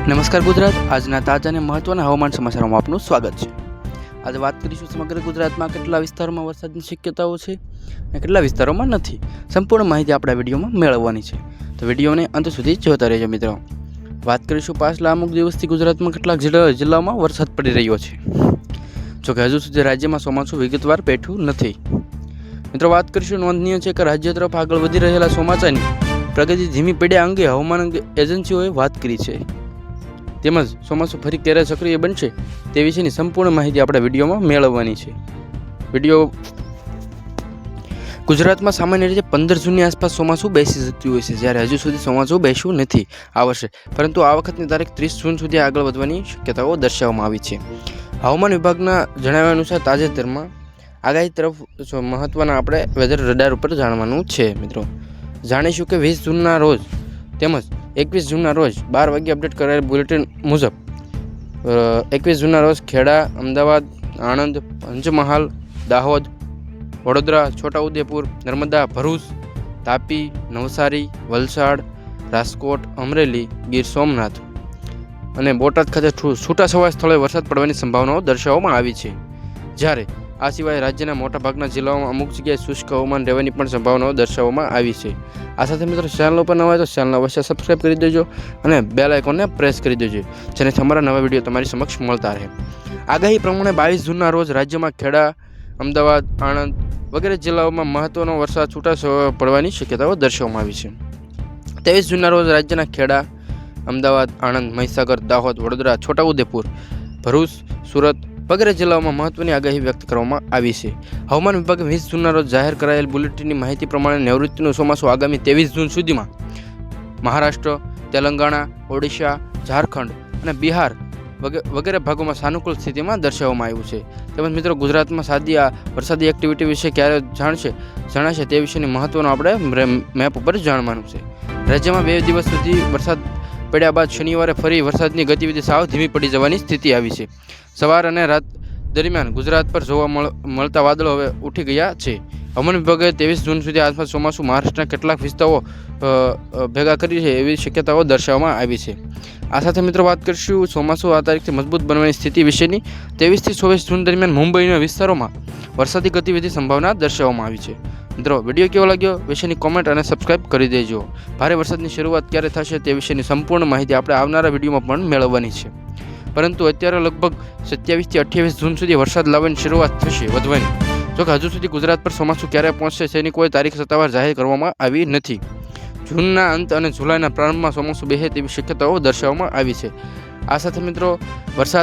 નમસ્કાર ગુજરાત, આજના તાજા અને મહત્વના હવામાન સમાચારોમાં આપનું સ્વાગત છે। આજે વાત કરીશું સમગ્ર ગુજરાતમાં કેટલા વિસ્તારોમાં વરસાદની શક્યતાઓ છે અને કેટલા વિસ્તારોમાં નથી। સંપૂર્ણ માહિતી આપણા વિડીયોમાં મેળવવાની છે, તો વિડીયોને અંત સુધી જોતા રહેજો મિત્રો। વાત કરીશું પાછલા અમુક દિવસથી ગુજરાતમાં કેટલાક જિલ્લાઓમાં વરસાદ પડી રહ્યો છે, જોકે હજુ સુધી રાજ્યમાં ચોમાસું વિગતવાર પેઠું નથી। મિત્રો વાત કરીશું, નોંધનીય છે કે રાજ્ય તરફ આગળ વધી રહેલા ચોમાસાની પ્રગતિ ધીમી પડ્યા અંગે હવામાન એજન્સીઓએ વાત કરી છે, તેમજ ચોમાસું ફરી ક્યારે સક્રિય બનશે તે વિશેની સંપૂર્ણ માહિતી આપણે વિડીયોમાં મેળવવાની છે। વિડીયો ગુજરાતમાં સામાન્ય રીતે 15 જૂનની આસપાસ ચોમાસું બેસી જતું હોય છે, જ્યારે હજુ સુધી ચોમાસું બેસ્યું નથી આ વર્ષે, પરંતુ આ વખતની તારીખ 30 જૂન સુધી આગળ વધવાની શક્યતાઓ દર્શાવવામાં આવી છે। હવામાન વિભાગના જણાવ્યા અનુસાર તાજેતરમાં આગાહી તરફ મહત્વના આપણે વેધર રડાર ઉપર જાણવાનું છે। મિત્રો જાણીશું કે 20 જૂનના રોજ તેમજ 21 જૂનના રોજ 12 વાગ્યે અપડેટ કરાયેલ બુલેટિન મુજબ 21 જૂનના રોજ ખેડા, અમદાવાદ, આણંદ, પંચમહાલ, દાહોદ, વડોદરા, છોટાઉદેપુર, નર્મદા, ભરૂચ, તાપી, નવસારી, વલસાડ, રાજકોટ, અમરેલી, ગીર સોમનાથ અને બોટાદ ખાતે છૂટાછવાયા સ્થળોએ વરસાદ પડવાની સંભાવનાઓ દર્શાવવામાં આવી છે, જ્યારે આ સિવાય રાજ્યના મોટાભાગના જિલ્લાઓમાં અમુક જગ્યાએ શુષ્ક હવામાન રહેવાની પણ સંભાવનાઓ દર્શાવવામાં આવી છે। આ સાથે મિત્રો ચેનલ ઉપર નવા હોય તો ચેનલ અવશ્ય સબસ્ક્રાઈબ કરી દેજો અને બેલ આઇકોનને પ્રેસ કરી દેજો, જેનાથી અમારા નવા વિડીયો તમારી સમક્ષ મળતા રહે। આગાહી પ્રમાણે 22 જૂનના રોજ રાજ્યમાં ખેડા, અમદાવાદ, આણંદ વગેરે જિલ્લાઓમાં મહત્વનો વરસાદ છૂટા પડવાની શક્યતાઓ દર્શાવવામાં આવી છે। 23 જૂનના રોજ રાજ્યના ખેડા, અમદાવાદ, આણંદ, મહીસાગર, દાહોદ, વડોદરા, છોટાઉદેપુર, ભરૂચ, સુરત વગેરે જિલ્લાઓમાં મહત્વની આગાહી વ્યક્ત કરવામાં આવી છે। હવામાન વિભાગે 20 જૂનના રોજ જાહેર કરાયેલ બુલેટિનની માહિતી પ્રમાણે નૈઋત્યનું ચોમાસું આગામી 23 જૂન સુધીમાં મહારાષ્ટ્ર, તેલંગાણા, ઓડિશા, ઝારખંડ અને બિહાર વગેરે ભાગોમાં સાનુકૂળ સ્થિતિમાં દર્શાવવામાં આવ્યું છે। તેમજ મિત્રો ગુજરાતમાં વરસાદી એક્ટિવિટી વિશે ક્યારે જણાશે તે વિશેની મહત્વનું આપણે મેપ ઉપર જાણવાનું છે। રાજ્યમાં 2 દિવસ સુધી વરસાદ પડ્યા બાદ શનિવારે ફરી વરસાદની ગતિવિધિ સાવ ધીમી પડી જવાની સ્થિતિ આવી છે। સવાર અને રાત દરમિયાન ગુજરાત પર જોવા મળતા વાદળો હવે ઉઠી ગયા છે। હવામાન વિભાગે 23 જૂન સુધી આસપાસ ચોમાસું મહારાષ્ટ્રના કેટલાક વિસ્તારો ભેગા કરી છે એવી શક્યતાઓ દર્શાવવામાં આવી છે। આ સાથે મિત્રો વાત કરીશું ચોમાસું આ તારીખથી મજબૂત બનવાની સ્થિતિ વિશેની। 23 થી 24 જૂન દરમિયાન મુંબઈના વિસ્તારોમાં વરસાદી ગતિવિધિ સંભાવના દર્શાવવામાં આવી છે। મિત્રો વિડીયો કેવો લાગ્યો વિશેની કોમેન્ટ અને સબસ્ક્રાઇબ કરી દેજો। ભારે વરસાદની શરૂઆત ક્યારે થશે તે વિશેની સંપૂર્ણ માહિતી આપણે આવનારા વિડીયોમાં પણ મેળવવાની છે, પરંતુ અત્યારે લગભગ 27 થી 28 જૂન સુધી વરસાદ લાવવાની શરૂઆત થશે વધવાની, જોકે હજુ સુધી ગુજરાત પર ચોમાસું ક્યારે પહોંચશે તેની કોઈ તારીખ સત્તાવાર જાહેર કરવામાં આવી નથી। જૂનના અંત અને જુલાઈના પ્રારંભમાં ચોમાસું બેસે તેવી શક્યતાઓ દર્શાવવામાં આવી છે। આ સાથે મિત્રો વરસાદ